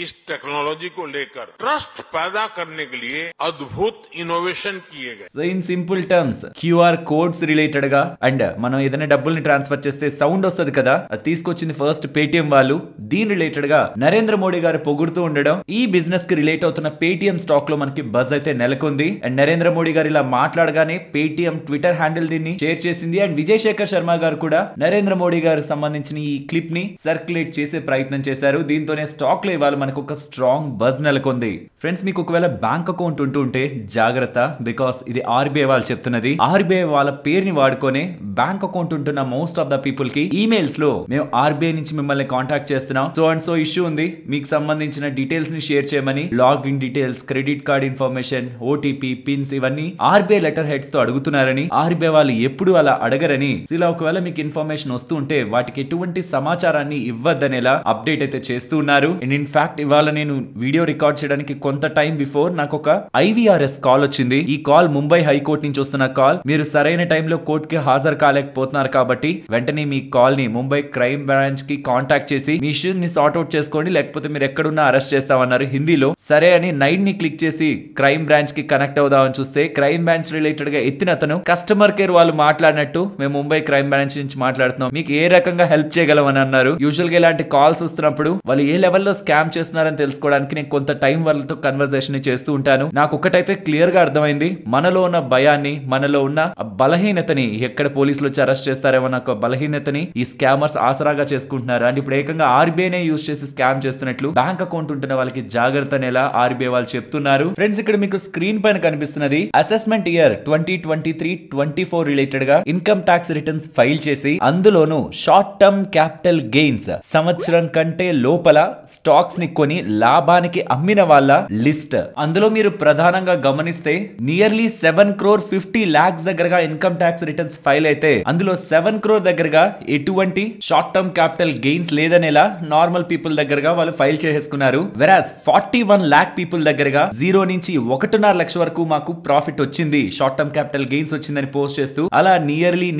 इस टेक्नोलॉजी को लेकर ट्रस्ट पैदा करने के लिए अद्भुत इनोवेशन किए गए. So in simple terms QR codes related గా అండ్ మనం ఏదైనా డబ్బుల్ని ట్రాన్స్ఫర్ చేస్తే సౌండ్ వస్తుంది కదా, అది తీసుకొచ్చింది ఫస్ట్ పేటిఎం వాళ్ళు. దీని రిలేటెడ్ గా నరేంద్ర మోడీ గారు పొగుడుతూ ఉండడం ఈ బిజినెస్ కి రిలేట్ అవుతున్న పేటిఎం స్టాక్ లో మనకి బజ్ అయితే నెలకొంది. అండ్ నరేంద్ర మోడీ గారు ఇలా మాట్లాడగానే పేటిఎం ట్విట్టర్ హ్యాండిల్ దీన్ని షేర్ చేసింది. అండ్ విజయ్ శేఖర్ శర్మ గారు కూడా నరేంద్ర మోడీ గారికి సంబంధించిన ఈ క్లిప్ ని సర్క్యులేట్ చేసే ప్రయత్నం చేశారు. దీంతోనే స్టాక్ లో ఇవాళ మనకు ఒక స్ట్రాంగ్ బజ్ నెలకొంది. ఫ్రెండ్స్, మీకు ఒకవేళ బ్యాంక్ అకౌంట్ ఉంటుంటే జాగ్రత్త, బికాస్ ఇది ఆర్బీఐ వాళ్ళు చెప్తున్నది. ఆర్బీఐ వాళ్ళ పేరుని వాడుకొని బ్యాంక్ అకౌంట్ ఉంటున్న మోస్ట్ ఆఫ్ ద పీపుల్ కి ఈమెయిల్స్ లో మేము ఆర్బీఐ నుంచి మిమ్మల్ని కాంటాక్ట్ చేస్తున్నాం, సో అండ్ సో ఇష్యూ ఉంది, మీకు సంబంధించిన డీటెయిల్స్ ని షేర్ చేయమని log in details, credit card information, OTP, pins ఇవన్నీ ఆర్బీఐ లెటర్ హెడ్స్ తో అడుగుతున్నారని, ఆర్బీఐ వాళ్ళు ఎప్పుడు అలా అడగరని. ఇలా ఒకవేళ మీకు ఇన్ఫర్మేషన్ వస్తూ ఉంటే వాటికి ఎటువంటి సమాచారాన్ని ఇవ్వద్దనేలా అప్డేట్ అయితే చేస్తూ ఉన్నారు. అండ్ ఇన్ ఫ్యాక్ట్ ఇవాళ నేను వీడియో రికార్డ్ చేయడానికి కొంత టైం బిఫోర్ నాకు ఒక ఐవీఆర్ఎస్ కాల్ వచ్చింది. ఈ కాల్ ముంబై హైకోర్టు నుంచి వస్తున్న కాల్. మీరు సరైన టైంలో కోర్టు కి హాజరు కాలేకపోతున్నారు కాబట్టి వెంటనే మీ కాల్ ని ముంబై క్రైమ్ బ్రాంచ్ కి కాంటాక్ట్ చేసి మీ ఇష్యూ ని సార్ట్ అవుట్ చేసుకోండి, లేకపోతే మీరు ఎక్కడున్నా అరెస్ట్ చేస్తామన్నారు హిందీలో. సరే అని 9 ని క్లిక్ చేసి క్రైమ్ బ్రాంచ్ కి కనెక్ట్ అవుదామని చూస్తే క్రైమ్ బ్రాంచ్ రిలేటెడ్ గా ఎత్తిన అతను కస్టమర్ కేర్ వాళ్ళు మాట్లాడినట్టు మేము ముంబై క్రైమ్ బ్రాంచ్ నుంచి మాట్లాడుతున్నాం, మీకు ఏ రకంగా హెల్ప్ చేయగలం అని అన్నారు. యూజువల్ గా ఇలాంటి కాల్స్ వస్తున్నప్పుడు వాళ్ళు ఏ లెవెల్లో స్కామ్ చేస్తున్నారని తెలుసుకోవడానికి నేను కొంత టైం వాళ్ళతో కన్వర్సేషన్ చేస్తూ ఉంటాను. నాకు ఒకటైతే క్లియర్ గా అర్థమైంది, మనలో ఉన్న భయాన్ని, మనలో ఉన్న బలహీనతని, ఎక్కడ పోలీసులు వచ్చి అరెస్ట్ చేస్తారేమో నాకు బలహీనతని ఈ స్కామర్స్ ఆసరాగా చేసుకుంటున్నారు. అండ్ ఇప్పుడు ఏకంగా ఆర్బీఐనే యూజ్ చేసి స్కామ్ చేస్తున్నట్లు బ్యాంక్ అకౌంట్ ఉంటున్న వాళ్ళకి జాగ్రత్త అనేలా ఆర్బీఐ వాళ్ళు చెప్తున్నారు. ఫ్రెండ్స్, ఇక్కడ మీకు స్క్రీన్ పైన కనిపిస్తున్నది అసెస్మెంట్ ఇయర్ 2023-24 రిలేటెడ్ గా ఇన్కమ్ ట్యాక్స్ రిటర్న్స్ ఫైల్ చేసి అందులోను షార్ట్ టర్మ్ క్యాపిటల్ గెయిన్స్ సంవత్సరం కంటే లోపల స్టాక్స్ ని కొని లాభానికి అమ్మిన వాళ్ళ లిస్ట్. అందులో మీరు ప్రధానంగా గమనిస్తే నియర్లీ 7,50 lakhs దగ్గరగా ఇన్కమ్ ట్యాక్స్ రిటర్న్స్ ఫైల్ అయితే అందులో 7 crore దగ్గరగా ఎటువంటి షార్ట్ టర్మ్ క్యాపిటల్ గెయిన్స్ లేదనేలా నార్మల్ పీపుల్ దగ్గరగా వాళ్ళు ఫైల్ చేసేసుకున్నారు. వెరాస్ 41 lakh పీపుల్ దగ్గరగా 0 నుంచి 1.5 లక్ష వరకు మాకు ప్రాఫిట్ వచ్చింది, షార్ట్ టర్మ్ క్యాపిటల్ గెయిన్స్ వచ్చిందని పోస్ట్ చేస్తూ అలా నియర్లీ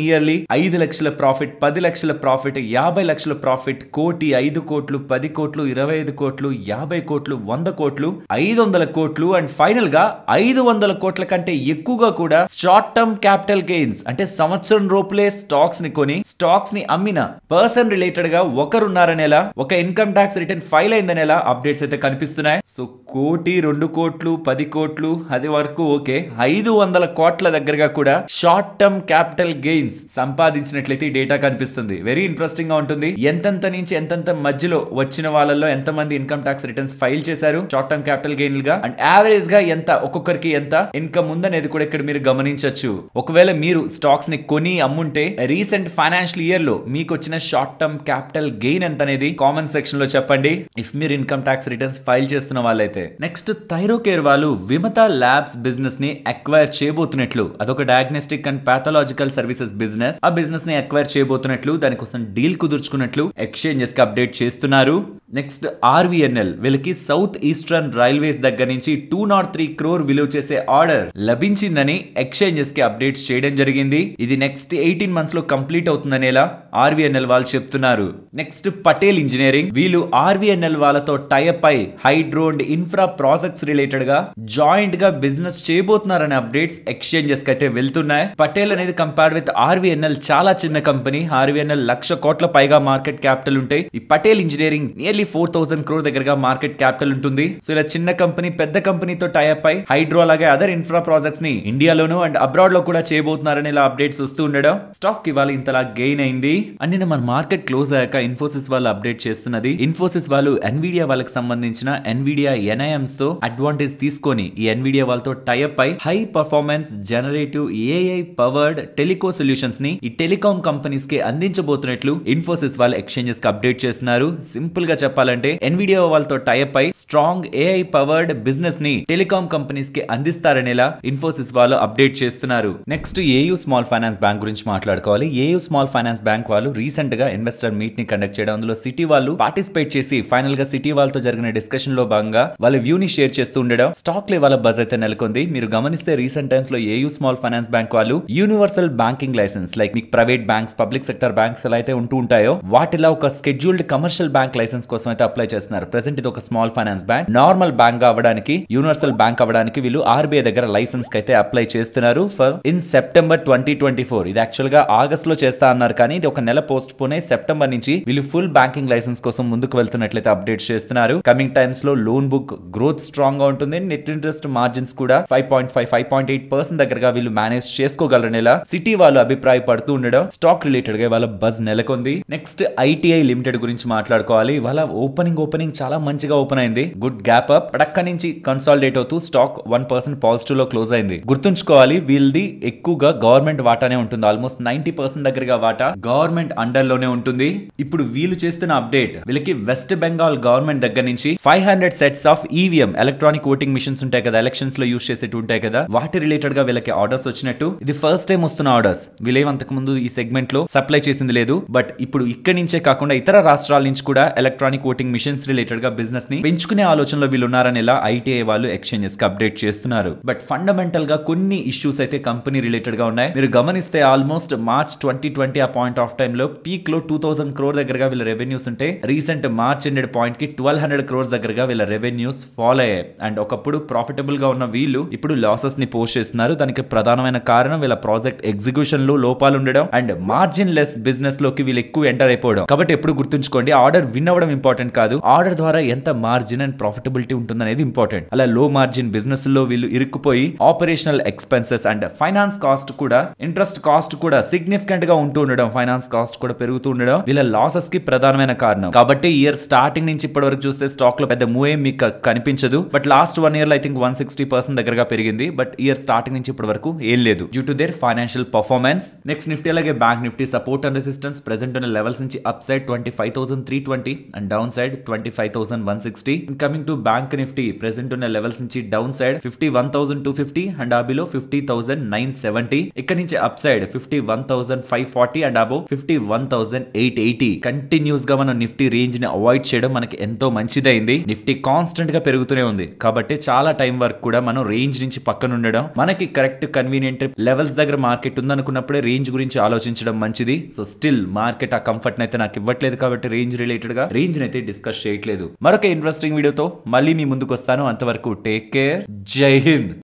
5 లక్షల ప్రాఫిట్, 10 లక్షల ప్రాఫిట్, 50 లక్షల ప్రాఫిట్, కోటి, 5 కోట్లు, 10 కోట్లు, 25 కోట్లు, 50 కోట్లు, 100 కోట్లు, 500 కోట్లు అండ్ ఫైనల్ గా 500 కోట్ల కంటే ఎక్కువగా కూడా షార్ట్ టర్మ్ క్యాపిటల్ గెయిన్స్ అంటే సంవత్సరం రూపలే స్టాక్స్ ని కొని స్టాక్స్ ని అమ్మిన పర్సన్ రిలేటెడ్ గా ఒకరున్నారనేలా, ఒక ఇన్కమ్ ట్యాక్స్ రిటర్న్ ఫైల్ అయిందనేలా అప్డేట్స్ అయితే కనిపిస్తున్నాయి. సో 1 2 కోట్లు 10 కోట్లు అది వరకు ఓకే, 500 కోట్ల దగ్గరగా కూడా షార్ట్ టర్మ్ క్యాపిటల్ గెయిన్స్ సంపాదించినట్లయితే ఈ డేటా కనిపిస్తుంది. వెరీ ఇంట్రెస్టింగ్ గా ఉంటుంది. ఎంతెంత నుంచి ఎంతెంత మధ్యలో వచ్చిన వాళ్ళలో ఎంతమంది ఇన్కమ్ ట్యాక్స్ రిటర్న్స్ ఫైల్ చేశారు షార్ట్ టర్మ్ క్యాపిటల్ గెయిన్ గా, అండ్ యావరేజ్ గా ఎంత ఒక్కొక్కరికి ఎంత ఇన్కమ్ ఉందనేది కూడా ఇక్కడ మీరు గమనించవచ్చు. ఒకవేళ మీరు స్టాక్స్ ని కొని అమ్ముంటే రీసెంట్ ఫైనాన్షియల్ ఇయర్ లో మీకు వచ్చిన షార్ట్ టర్మ్ క్యాపిటల్ గెయిన్ ఎంత అనేది కామెంట్ సెక్షన్ లో చెప్పండి, ఇఫ్ మీరు ఇన్కమ్ ట్యాక్స్ రిటర్న్స్ ఫైల్ చేస్తున్న వాళ్ళైతే. నెక్స్ట్ థైరోకేర్ వాళ్ళు విమత ల్యాబ్స్ బిజినెస్ ని అక్వైర్ చేయబోతున్నట్లు, అదొక diagnostic and pathological services business, ఆ బిజినెస్ ని అక్వైర్ చేయబోతున్నట్లు, దానికోసం డీల్ కుదుర్చుకున్నట్లు ఎక్స్చేంజెస్ కి అప్డేట్ చేస్తున్నారు. నెక్స్ట్ ఆర్వీఎన్ఎల్ వీళ్ళకి సౌత్ ఈస్టర్న్ రైల్వేస్ దగ్గర నుంచి 203 crore విలువ చేసే ఆర్డర్ లభించిందని ఎక్స్చేంజెస్ కి అప్డేట్స్ చేయడం జరిగింది. ఇది నెక్స్ట్ 18 months లో కంప్లీట్ అవుతుందనేలా ఆర్వీఎన్ఎల్ వాళ్ళు చెప్తున్నారు. నెక్స్ట్ పటేల్ ఇంజనీరింగ్ వీళ్ళు ఆర్వీఎన్ఎల్ వాళ్ళతో టైఅప్ అయి hydro and infra projects related గా జాయింట్ గా బిజినెస్ చేయబోతున్నారనే అప్డేట్స్ ఎక్స్చేంజెస్ కి అయితే వెళ్తున్నాయి. పటేల్ అనేది కంపేర్డ్ విత్ ఆర్వీఎన్ఎల్ చాలా చిన్న కంపెనీ. ఆర్వీఎన్ఎల్ 1,00,000 కోట్ల పైగా మార్కెట్ క్యాపిటల్ ఉంటాయి. ఈ పటేల్ ఇంజనీరింగ్ నియర్లీ 4,000 crore దగ్గరగా మార్కెట్ క్యాపిటల్ ఉంటుంది. సో ఇలా చిన్న కంపెనీ పెద్ద కంపెనీతో టైఅప్ అయి హైడ్రో అలాగే అదర్ ఇన్ఫ్రా ప్రాజెక్ట్స్ ని ఇండియాలోను అండ్ అబ్రాడ్ లో కూడా చేయబోతున్నారని ఇలా అప్డేట్స్ వస్తూ ఉండడం స్టాక్ ఇవాళ ఇంతలా గెయిన్ అయింది. అండ్ మన మార్కెట్ క్లోజ్ అయ్యాక ఇన్ఫోసిస్ వాళ్ళు అప్డేట్ చేస్తున్నది, ఇన్ఫోసిస్ వాళ్ళు ఎన్విడియా వాళ్ళకి సంబంధించిన ఎన్విడియా ఎన్ఐఎంస్ తో అడ్వాంటేజ్ తీసుకొని ఈ ఎన్విడియా వాళ్ళతో టైఅప్ అయి high performance generative AI powered telco solutions ని ఈ టెలికాం కంపెనీస్ కి అందించబోతున్నట్లు ఇన్ఫోసిస్ వాళ్ళు ఎక్స్చేంజెస్ కి అప్డేట్ చేస్తున్నారు. సింపుల్ గా చెప్పాలంటే ఎన్విడియా వాళ్ళతో టైఅప్ అయి స్ట్రాంగ్ ఏఐ పవర్డ్ బిజినెస్ ని టెలికాం కంపెనీస్ కి అందిస్తారనేలా ఇన్ఫోసిస్ వాళ్ళు అప్డేట్ చేస్తున్నారు. Next AU small finance bank గురించి మాట్లాడుకోవాలి. ఏయూ స్మాల్ ఫైనాన్స్ బ్యాంక్ వాళ్ళు రీసెంట్ గా ఇన్వెస్టర్ మీట్ ని కండక్ట్ చేయడం, అందులో సిటీ వాళ్ళు పార్టిసిపేట్ చేసి ఫైనల్ గా సిటీ వాళ్ళతో జరిగిన డిస్కషన్ లో భాగంగా వాళ్ళ వ్యూ ని షేర్ చేస్తూ ఉండడం స్టాక్ లో వాళ్ళ బజ్ అయితే నెలకొంది. మీరు గమనిస్తే రీసెంట్ టైమ్స్ లో ఏయూ స్మాల్ ఫైనాన్స్ బ్యాంక్ వాళ్ళు యూనివర్సల్ బ్యాంకింగ్ లైసెన్స్ లైక్ మీకు private banks public sector banks ఎలా అయితే ఉంటూ ఉంటాయో వాటిలా ఒక స్కెడ్యూల్డ్ కమర్షియల్ బ్యాంక్ లైసెన్స్ కోసం అయితే అప్లై చేస్తున్నారు. ప్రెసెంట్ ఇది ఒక small finance bank, normal bank గా అవ్వడానికి యూనివర్సల్ బ్యాంక్ అవ్వడానికి వీళ్ళు ఆర్బీఐ దగ్గర లైసెన్స్ కి అయితే అప్లై చేస్తున్నారు ఫర్ ఇన్ సెప్టెంబర్ 2024. ఇది యాక్చువల్ గా ఆగస్ట్ లో చేస్తా అన్నారు, కానీ ఇది ఒక నెల పోస్ట్ పోన్ అయి సెప్టెంబర్ నుంచి వీళ్ళు ఫుల్ బ్యాంకింగ్ లైసెన్స్ కోసం ముందుకు వెళ్తున్నట్లయితే అప్డేట్ చేస్తున్నారు. కమింగ్ టైమ్స్ లో లోన్ బుక్ గ్రోత్ స్ట్రాంగ్ గా ఉంటుంది. నెట్ ఇంట్రెస్ట్ మార్జిన్స్ కూడా 5.5-5.8% దగ్గరగా వీళ్ళు మేనేజ్ చేసుకోగలరనేలా సిటీ వాళ్ళు అభిప్రాయపడుతూ ఉండడం స్టాక్ రిలేటెడ్ గా వాళ్ళ బజ్ నెలకొంది. నెక్స్ట్ ఐటీఐ లిమిటెడ్ గురించి మాట్లాడుకోవాలి. వాళ్ళ ఓపెనింగ్ చాలా మంచిగా ఓపెన్ అయింది, గుడ్ గ్యాప్ అప్, అక్కడి నుంచి కన్సాలిడేట్ అవుతూ స్టాక్ 1% పాజిటివ్ లో క్లోజ్ అయింది. గుర్తుంచుకోవాలి వీళ్ళది ఎక్కువగా గవర్నమెంట్ వాటానే ఉంటుంది, ఆల్మోస్ట్ 90% దగ్గరగా వాటా గవర్నమెంట్ అండర్ లోనే ఉంటుంది. ఇప్పుడు వీళ్ళు చేస్తున్న అప్డేట్, వీళ్ళకి వెస్ట్ బెంగాల్ గవర్నమెంట్ దగ్గర నుంచి 500 sets of EVM electronic voting machines ఉంటాయి కదా, ఎలక్షన్స్ లో యూస్ చేసేవి ఉంటాయి కదా, వాటి రిలేటెడ్ గా వీళ్ళకి ఆర్డర్స్ వచ్చినట్టు. ఇది ఫస్ట్ టైం వస్తున్న ఆర్డర్స్, వీళ్ళేం అంతకు ముందు ఈ సెగ్మెంట్ లో సప్లై చేసింది లేదు. బట్ ఇప్పుడు ఇక్కడి నుంచే కాకుండా ఇతర రాష్ట్రాల నుంచి కూడా ఎలక్ట్రానిక్ ఓటింగ్ మిషన్స్ రిలేటెడ్ గా బిజినెస్ ని పెంచుకునే ఆలోచనలో వీళ్ళు ఉన్నారని ఇలా ఐటీఐ వాళ్ళు ఎక్స్చేంజెస్ కి అప్డేట్ చేస్తున్నారు. బట్ ఫండమెంటల్ గా కొన్ని ఇష్యూస్ అయితే కంపెనీ రిలేటెడ్ గా ఉన్నాయి. మీరు గమనిస్తే ఆల్మోస్ట్ మార్చ్ 2020 ఆ పాయింట్ ఆఫ్ టైమ్ లో పీక్ లో 2000 crore దగ్గరగా వీళ్ళ రెవెన్యూస్ ఉంటే రీసెంట్ మార్చ్ ఎండెడ్ పాయింట్ కి 1200 crores దగ్గరగా వీళ్ళ రెవెన్యూస్ ఫాల్ అయ్యాయి. అండ్ ఒకప్పుడు ప్రాఫిటబుల్ గా ఉన్న వీళ్ళు ఇప్పుడు లాసెస్ ని పోస్ట్ చేస్తున్నారు. దానికి ప్రధానమైన కారణం వీళ్ళ ప్రాజెక్ట్ ఎగ్జిక్యూషన్ లో లోపాలు ఉండడం అండ్ మార్జిన్ లెస్ బిజినెస్ లోకి వీళ్ళు ఎక్కువ ఎంటర్ అయిపోవడం. కాబట్టి ఎప్పుడు గుర్తుంచుకోండి, ఆర్డర్ విన్ అవ్వడం ఇంపార్టెంట్ కాదు, ఆర్డర్ ద్వారా ఎంత మార్జిన్ అండ్ ప్రాఫిటబిలిటీ ఉంటుందనేది ఇంపార్టెంట్. అలా లో మార్జిన్ బిజినెస్ లో వీళ్ళు ఇరుక్కుపోయి operational expenses and finance cost కూడా ఇంట్రెస్ట్ కాస్ట్ కూడా సిగ్నిఫికెంట్ గా ఉంటూ ఉండడం, ఫైనాన్స్ కాస్ట్ కూడా పెరుగుతూ ఉండడం వీళ్ళ లాసెస్ కి ప్రధానమైన కారణం. కాబట్టి ఇయర్ స్టార్టింగ్ నుంచి ఇప్పటి వరకు చూస్తే స్టాక్ లో పెద్ద మూవ్ ఏం మీకు కనిపించదు. బట్ లాస్ట్ 1 year లో ఐ థింక్ 160% దగ్గరగా పెరిగింది. బట్ ఇయర్ స్టార్టింగ్ నుంచి ఇప్పటి వరకు ఏం లేదు due to their financial performance. Next Nifty అలాగే bank Nifty support and resistance present ఉన్న లెవెల్స్ నుంచి up side 25,320 and down side 25,160. Coming to bank Nifty present ఉన్న లెవెల్స్ నుంచి డౌన్ సైడ్ 51,250 అండ్ అబిలో 50,970. ఇక్కడ నుంచి up side 51,540 and above 51,880. Continuous గా మనం Nifty range ని అవాయిడ్ చేయడం మనకి ఎంతో మంచిదైంది. నిఫ్టీ కాన్స్టెంట్ గా పెరుగుతూనే ఉంది కాబట్టి చాలా టైం వరకు కూడా మనం రేంజ్ నుంచి పక్కన ఉండడం, మనకి కరెక్ట్ కన్వీనియంట్ లెవెల్స్ దగ్గర మార్కెట్ ఉందనుకున్నప్పుడే రేంజ్ గురించి ఆలోచించడం మంచిది. సో స్టిల్ మార్కెట్ ఆ కంఫర్ట్ అయితే నాకు ఇవ్వట్లేదు కాబట్టి రేంజ్ రిలేటెడ్ గా రేంజ్ అయితే డిస్కస్ చేయట్లేదు. మరొక ఇంట్రెస్టింగ్ వీడియోతో మళ్ళీ మీ ముందుకు వస్తాను. అంతవరకు టేక్ కేర్, జై హింద్.